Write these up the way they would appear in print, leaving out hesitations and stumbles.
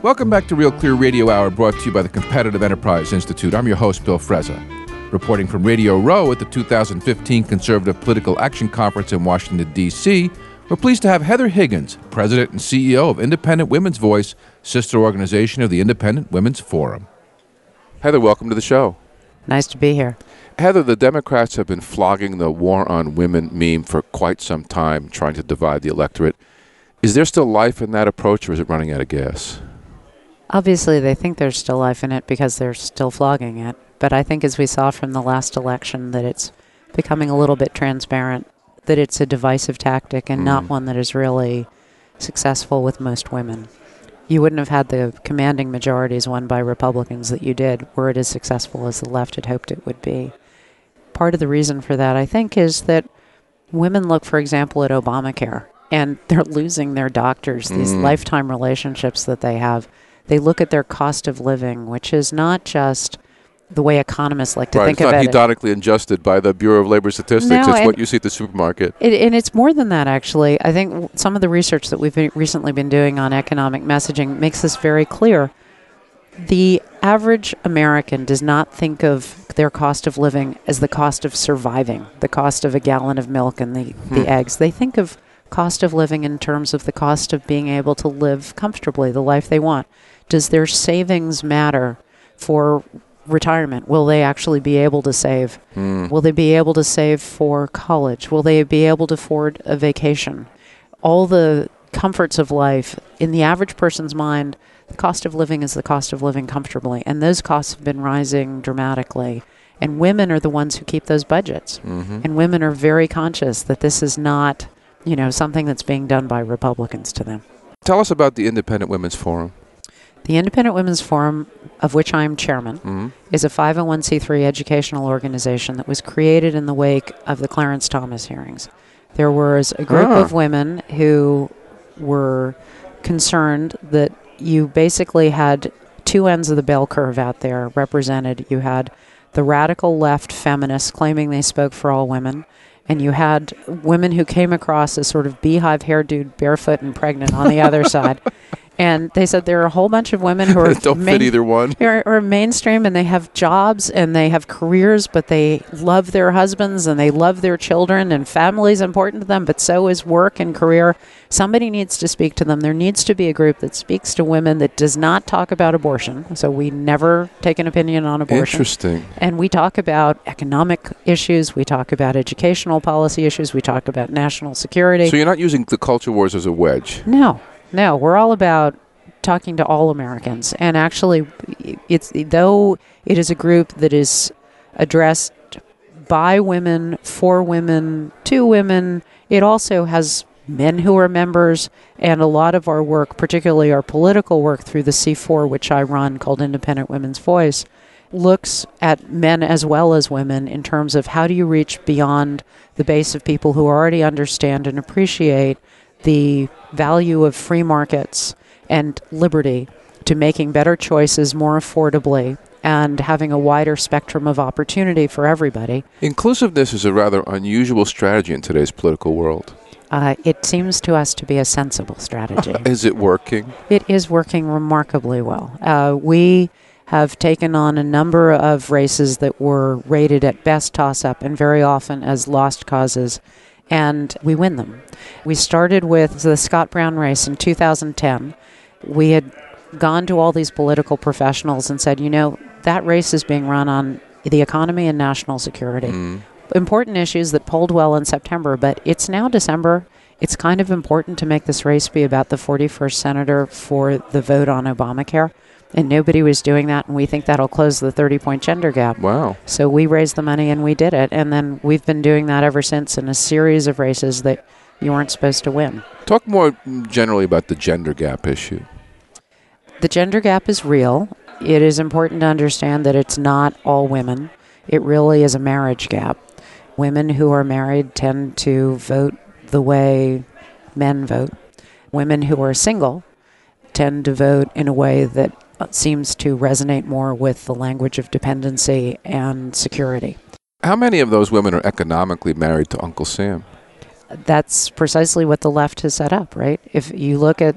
Welcome back to Real Clear Radio Hour, brought to you by the Competitive Enterprise Institute. I'm your host, Bill Frezza. Reporting from Radio Row at the 2015 Conservative Political Action Conference in Washington, D.C., we're pleased to have Heather Higgins, President and CEO of Independent Women's Voice, sister organization of the Independent Women's Forum. Heather, welcome to the show. Nice to be here. Heather, the Democrats have been flogging the war on women meme for quite some time, trying to divide the electorate. Is there still life in that approach, or is it running out of gas? Obviously, they think there's still life in it because they're still flogging it. But I think as we saw from the last election that it's becoming a little bit transparent, that it's a divisive tactic and not one that is really successful with most women. You wouldn't have had the commanding majorities won by Republicans that you did were it as successful as the left had hoped it would be. Part of the reason for that, I think, is that women look, for example, at Obamacare, and they're losing their doctors, these lifetime relationships that they have. They look at their cost of living, which is not just the way economists like to think about it. It's not hedonically adjusted by the Bureau of Labor Statistics. No, it's what you see at the supermarket. And it's more than that, actually. I think some of the research that we've recently been doing on economic messaging makes this very clear. The average American does not think of their cost of living as the cost of surviving, the cost of a gallon of milk and the eggs. They think of cost of living in terms of the cost of being able to live comfortably, the life they want. Does their savings matter for retirement? Will they actually be able to save? Will they be able to save for college? Will they be able to afford a vacation? All the comforts of life, in the average person's mind, the cost of living is the cost of living comfortably. And those costs have been rising dramatically. And women are the ones who keep those budgets. And women are very conscious that this is not, something that's being done by Republicans to them. Tell us about the Independent Women's Forum. The Independent Women's Forum, of which I am chairman, is a 501c3 educational organization that was created in the wake of the Clarence Thomas hearings. There was a group of women who were concerned that you basically had two ends of the bell curve out there represented. You had the radical left feminists claiming they spoke for all women, and you had women who came across as sort of beehive hairdo, barefoot and pregnant on the other side. And they said there are a whole bunch of women who are don't fit either one. Are mainstream, and they have jobs and they have careers, but they love their husbands and they love their children, and family is important to them, but so is work and career. Somebody needs to speak to them. There needs to be a group that speaks to women that does not talk about abortion. So we never take an opinion on abortion. Interesting. And we talk about economic issues. We talk about educational policy issues. We talk about national security. So you're not using the culture wars as a wedge? No, we're all about talking to all Americans. And actually, though it is a group that is addressed by women, for women, to women, it also has men who are members, and a lot of our work, particularly our political work through the C4, which I run, called Independent Women's Voice, looks at men as well as women in terms of how do you reach beyond the base of people who already understand and appreciate the value of free markets and liberty to making better choices more affordably and having a wider spectrum of opportunity for everybody. Inclusiveness is a rather unusual strategy in today's political world. It seems to us to be a sensible strategy. Is it working? It is working remarkably well. We have taken on a number of races that were rated at best toss-up and very often as lost causes, and we win them. We started with the Scott Brown race in 2010. We had gone to all these political professionals and said, that race is being run on the economy and national security. Important issues that polled well in September, but it's now December. It's kind of important to make this race be about the 41st senator for the vote on Obamacare. And nobody was doing that, and we think that'll close the 30-point gender gap. Wow. So we raised the money, and we did it. And then we've been doing that ever since in a series of races that you weren't supposed to win. Talk more generally about the gender gap issue. The gender gap is real. It is important to understand that it's not all women. It really is a marriage gap. Women who are married tend to vote the way men vote. Women who are single tend to vote in a way that seems to resonate more with the language of dependency and security. How many of those women are economically married to Uncle Sam? That's precisely what the left has set up, right? If you look at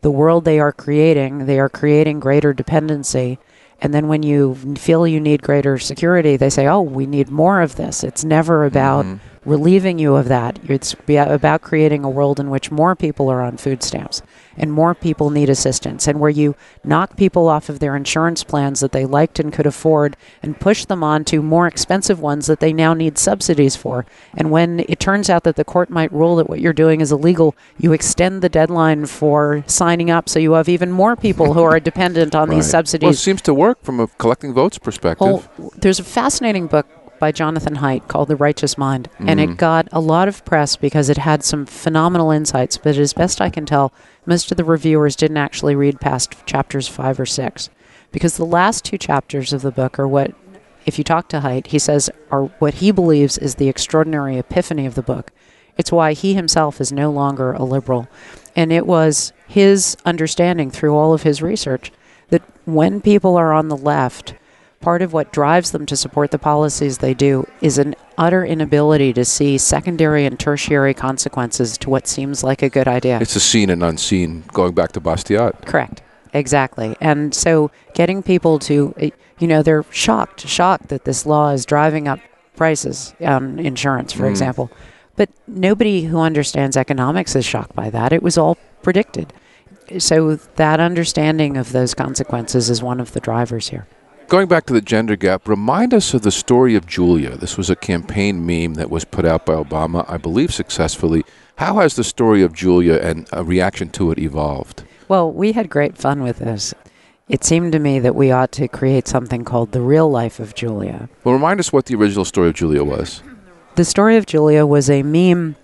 the world they are creating greater dependency. And then when you feel you need greater security, they say, oh, we need more of this. It's never about relieving you of that. It's about creating a world in which more people are on food stamps and more people need assistance, and where you knock people off of their insurance plans that they liked and could afford and push them on to more expensive ones that they now need subsidies for. And when it turns out that the court might rule that what you're doing is illegal, you extend the deadline for signing up, so you have even more people who are dependent on these subsidies. Well, it seems to work from a collecting votes perspective. There's a fascinating book by Jonathan Haidt called The Righteous Mind, and it got a lot of press because it had some phenomenal insights, but as best I can tell, most of the reviewers didn't actually read past chapters 5 or 6, because the last 2 chapters of the book are what, if you talk to Haidt, he says are what he believes is the extraordinary epiphany of the book. It's why he himself is no longer a liberal, and it was his understanding through all of his research that when people are on the left, part of what drives them to support the policies they do is an utter inability to see secondary and tertiary consequences to what seems like a good idea. It's a seen and unseen, going back to Bastiat. Correct. Exactly. And so getting people to, they're shocked that this law is driving up prices on insurance, for example. But nobody who understands economics is shocked by that. It was all predicted. So that understanding of those consequences is one of the drivers here. Going back to the gender gap, remind us of the story of Julia. This was a campaign meme that was put out by Obama, I believe successfully. How has the story of Julia and a reaction to it evolved? Well, we had great fun with this. It seemed to me that we ought to create something called The Real Life of Julia. Well, remind us what the original story of Julia was. The story of Julia was a meme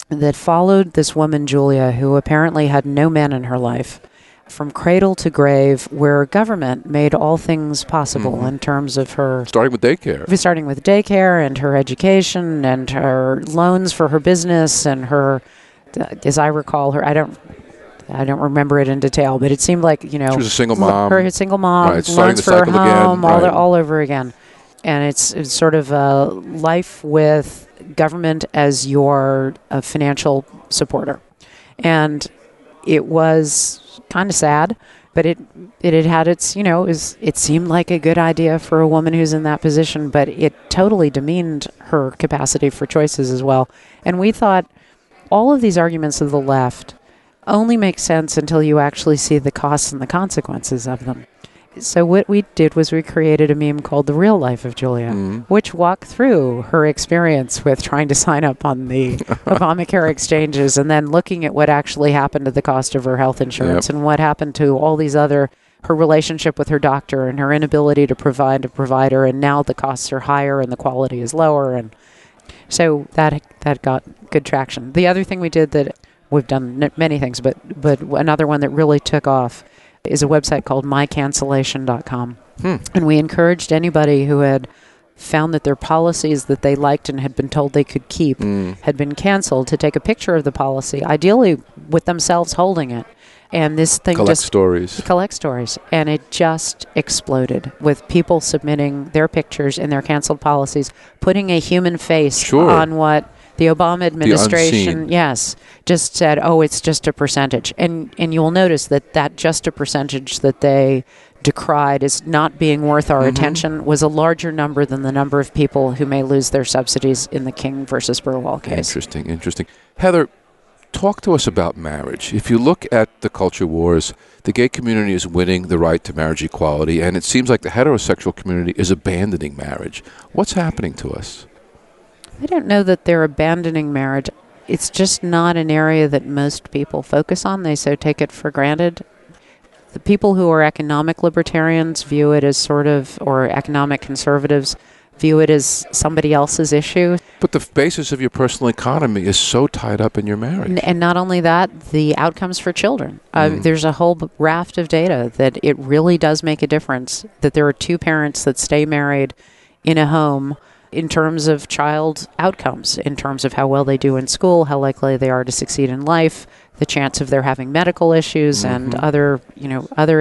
that followed this woman, Julia, who apparently had no men in her life, from cradle to grave, where government made all things possible in terms of her... Starting with daycare and her education and her loans for her business and her, as I recall her, I don't remember it in detail, but it seemed like, she was a single mom. Her single mom, right, loans for her home, again. all over again. And it's sort of a life with government as your financial supporter. And it was kind of sad, but it had its, it seemed like a good idea for a woman who's in that position, but it totally demeaned her capacity for choices as well. And we thought all of these arguments of the left only make sense until you actually see the costs and the consequences of them. So what we did was we created a meme called The Real Life of Julia, which walked through her experience with trying to sign up on the Obamacare exchanges and then looking at what actually happened to the cost of her health insurance and what happened to all these other, her relationship with her doctor and her inability to provide a provider, and now the costs are higher and the quality is lower. And so that got good traction. The other thing we did that we've done many things, but another one that really took off is a website called mycancellation.com. And we encouraged anybody who had found that their policies that they liked and had been told they could keep had been canceled to take a picture of the policy, ideally with themselves holding it. And this thing collect stories. And it just exploded with people submitting their pictures and their canceled policies, putting a human face on what the Obama administration, just said, oh, it's just a percentage. And you'll notice that just a percentage that they decried as not being worth our attention was a larger number than the number of people who may lose their subsidies in the King versus Burwell case. Interesting. Heather, talk to us about marriage. If you look at the culture wars, the gay community is winning the right to marriage equality, and it seems like the heterosexual community is abandoning marriage. What's happening to us? I don't know that they're abandoning marriage. It's just not an area that most people focus on. They so take it for granted. The people who are economic libertarians view it as or economic conservatives view it as somebody else's issue. But the basis of your personal economy is so tied up in your marriage. And not only that, the outcomes for children. There's a whole raft of data that it really does make a difference, that there are two parents that stay married in a home in terms of child outcomes, in terms of how well they do in school, how likely they are to succeed in life, the chance of their having medical issues and other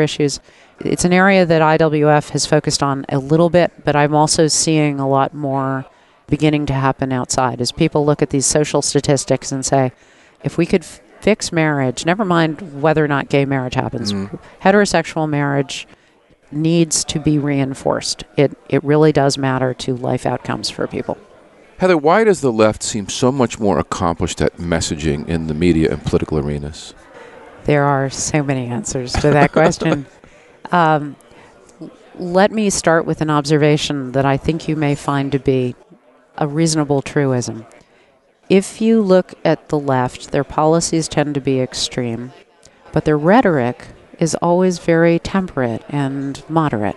issues. It's an area that IWF has focused on a little bit, but I'm also seeing a lot more beginning to happen outside as people look at these social statistics and say, if we could fix marriage, never mind whether or not gay marriage happens, heterosexual marriage needs to be reinforced. It really does matter to life outcomes for people. Heather, why does the left seem so much more accomplished at messaging in the media and political arenas? There are so many answers to that question. Let me start with an observation that I think you may find to be a reasonable truism. If you look at the left, their policies tend to be extreme, but their rhetoric is always very temperate and moderate.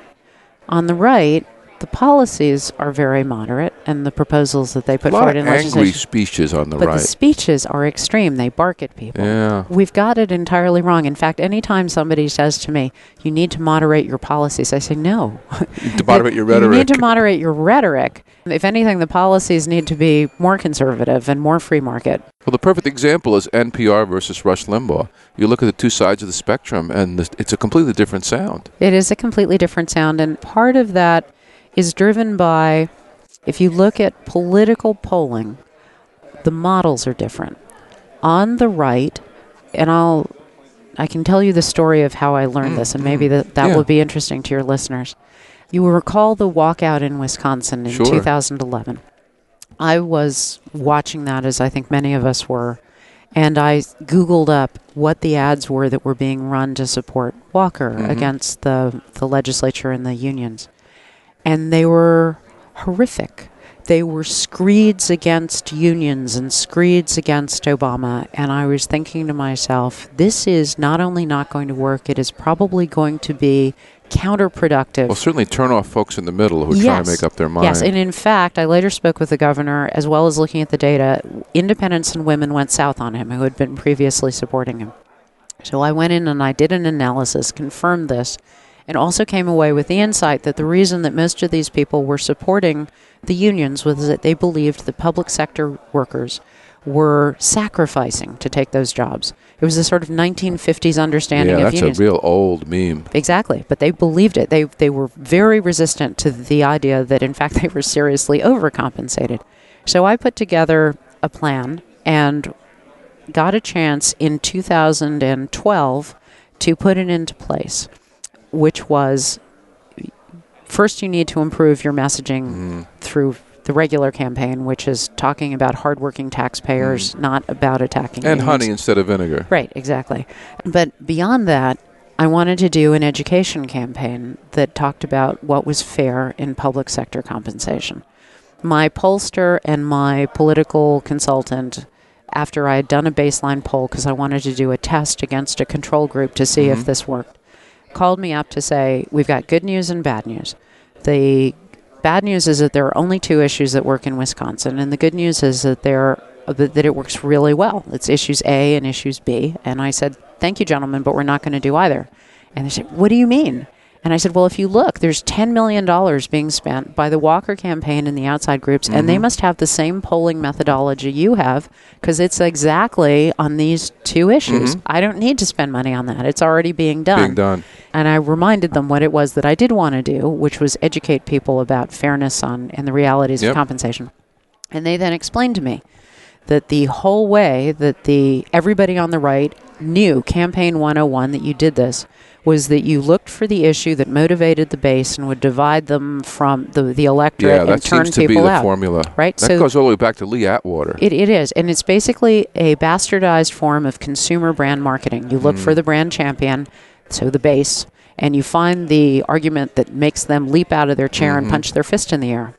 On the right, the policies are very moderate, and the proposals that they put forward in legislation. A lot of angry speeches on the right. But the speeches are extreme. They bark at people. Yeah. We've got it entirely wrong. In fact, anytime somebody says to me, you need to moderate your policies, I say, no. You need to moderate your rhetoric. You need to moderate your rhetoric. If anything, the policies need to be more conservative and more free market. Well, the perfect example is NPR versus Rush Limbaugh. You look at the two sides of the spectrum, and it's a completely different sound. It is a completely different sound, and part of that is driven by, if you look at political polling, the models are different. On the right, and I can tell you the story of how I learned this, and maybe that will be interesting to your listeners. You will recall the walkout in Wisconsin in 2011. I was watching that, as I think many of us were, and I Googled up what the ads were that were being run to support Walker against the legislature and the unions. And they were horrific. They were screeds against unions and screeds against Obama. And I was thinking to myself, this is not only not going to work, it is probably going to be counterproductive. Well, certainly turn off folks in the middle who try to make up their mind. Yes, and in fact, I later spoke with the governor, as well as looking at the data. Independents and women went south on him, who had been previously supporting him. So I went in and I did an analysis, confirmed this, and also came away with the insight that the reason that most of these people were supporting the unions was that they believed that public sector workers were sacrificing to take those jobs. It was a sort of 1950s understanding of unions. Yeah, that's a real old meme. Exactly, but they believed it. They were very resistant to the idea that, in fact, they were seriously overcompensated. So I put together a plan and got a chance in 2012 to put it into place, which was, first you need to improve your messaging through the regular campaign, which is talking about hardworking taxpayers, not about attacking And unions. honey instead of vinegar. Right, exactly. But beyond that, I wanted to do an education campaign that talked about what was fair in public sector compensation. My pollster and my political consultant, after I had done a baseline poll, because I wanted to do a test against a control group to see if this worked, called me up to say, we've got good news and bad news. The bad news is that there are only two issues that work in Wisconsin, and the good news is that that it works really well. It's issues A and issues B. And I said, thank you, gentlemen, but we're not going to do either. And they said, what do you mean? And I said, well, if you look, there's $10 million being spent by the Walker campaign and the outside groups, and they must have the same polling methodology you have, because it's exactly on these two issues. I don't need to spend money on that. It's already being done. And I reminded them what it was that I did want to do, which was educate people about fairness and the realities of compensation. And they then explained to me that the whole way that everybody on the right knew, Campaign 101, that you did this, was that you looked for the issue that motivated the base and would divide them from the electorate and turn people out. Yeah, that seems to be the formula. Right? That goes all the way back to Lee Atwater. It is, and it's basically a bastardized form of consumer brand marketing. You look for the brand champion, so the base, and you find the argument that makes them leap out of their chair and punch their fist in the air.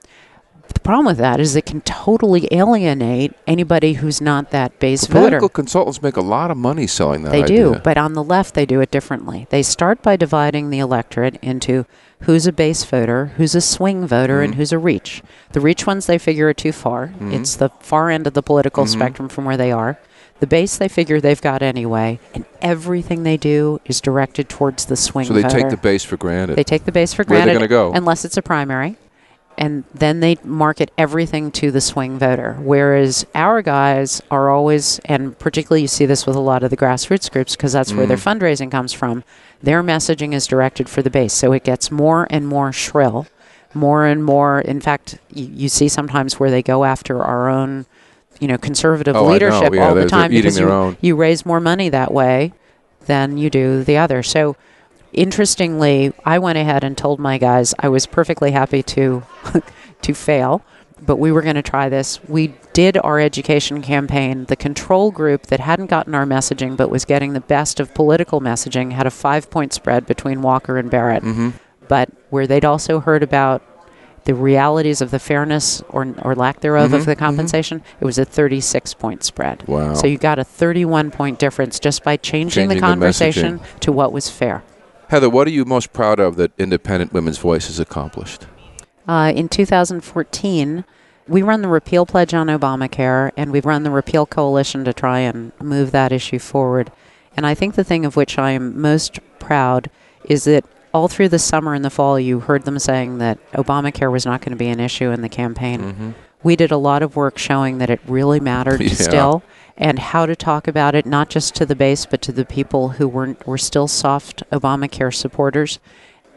The problem with that is it can totally alienate anybody who's not that base voter. Political consultants make a lot of money selling that idea. They do, but on the left they do it differently. They start by dividing the electorate into who's a base voter, who's a swing voter, and who's a reach. The reach ones they figure are too far. It's the far end of the political spectrum from where they are. The base they figure they've got anyway, and everything they do is directed towards the swing voter. So they take the base for granted. They take the base for granted. Where are they going to go? Unless it's a primary. And then they market everything to the swing voter. Whereas our guys are always, and particularly you see this with a lot of the grassroots groups because that's where their fundraising comes from, their messaging is directed for the base. So it gets more and more shrill, more and more. In fact, you see sometimes where they go after our own conservative Oh, leadership I know. Yeah, all the they're time eating because their own. you raise more money that way than you do the other. So interestingly, I went ahead and told my guys I was perfectly happy to to fail, but we were going to try this. We did our education campaign. The control group that hadn't gotten our messaging but was getting the best of political messaging had a 5-point spread between Walker and Barrett. Mm-hmm. But where they'd also heard about the realities of the fairness or lack thereof of the compensation, it was a 36-point spread. Wow. So you got a 31-point difference just by changing the conversation to what was fair. Heather, what are you most proud of that Independent Women's Voice has accomplished? In 2014, we run the repeal pledge on Obamacare, and we've run the repeal coalition to try and move that issue forward. And I think the thing of which I am most proud is that all through the summer and the fall, you heard them saying that Obamacare was not going to be an issue in the campaign. Mm-hmm. We did a lot of work showing that it really mattered still, and how to talk about it, not just to the base, but to the people who were still soft Obamacare supporters.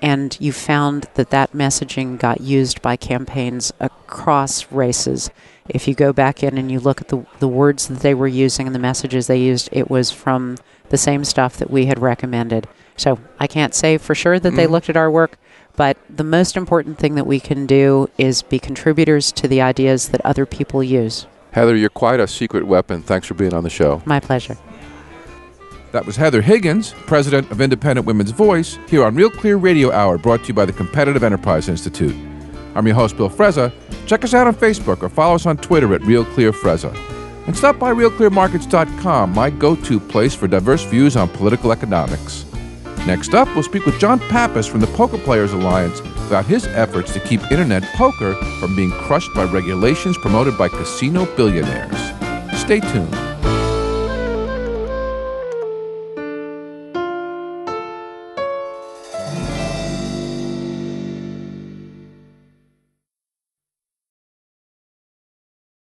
And you found that messaging got used by campaigns across races. If you go back in and you look at the words that they were using and the messages they used, it was from the same stuff that we had recommended. So I can't say for sure that they looked at our work, but the most important thing that we can do is be contributors to the ideas that other people use. Heather, you're quite a secret weapon. Thanks for being on the show. My pleasure. That was Heather Higgins, president of Independent Women's Voice, here on Real Clear Radio Hour, brought to you by the Competitive Enterprise Institute. I'm your host, Bill Frezza. Check us out on Facebook or follow us on Twitter at Real Clear Frezza. And stop by RealClearMarkets.com, my go-to place for diverse views on political economics. Next up, we'll speak with John Pappas from the Poker Players Alliance about his efforts to keep internet poker from being crushed by regulations promoted by casino billionaires. Stay tuned.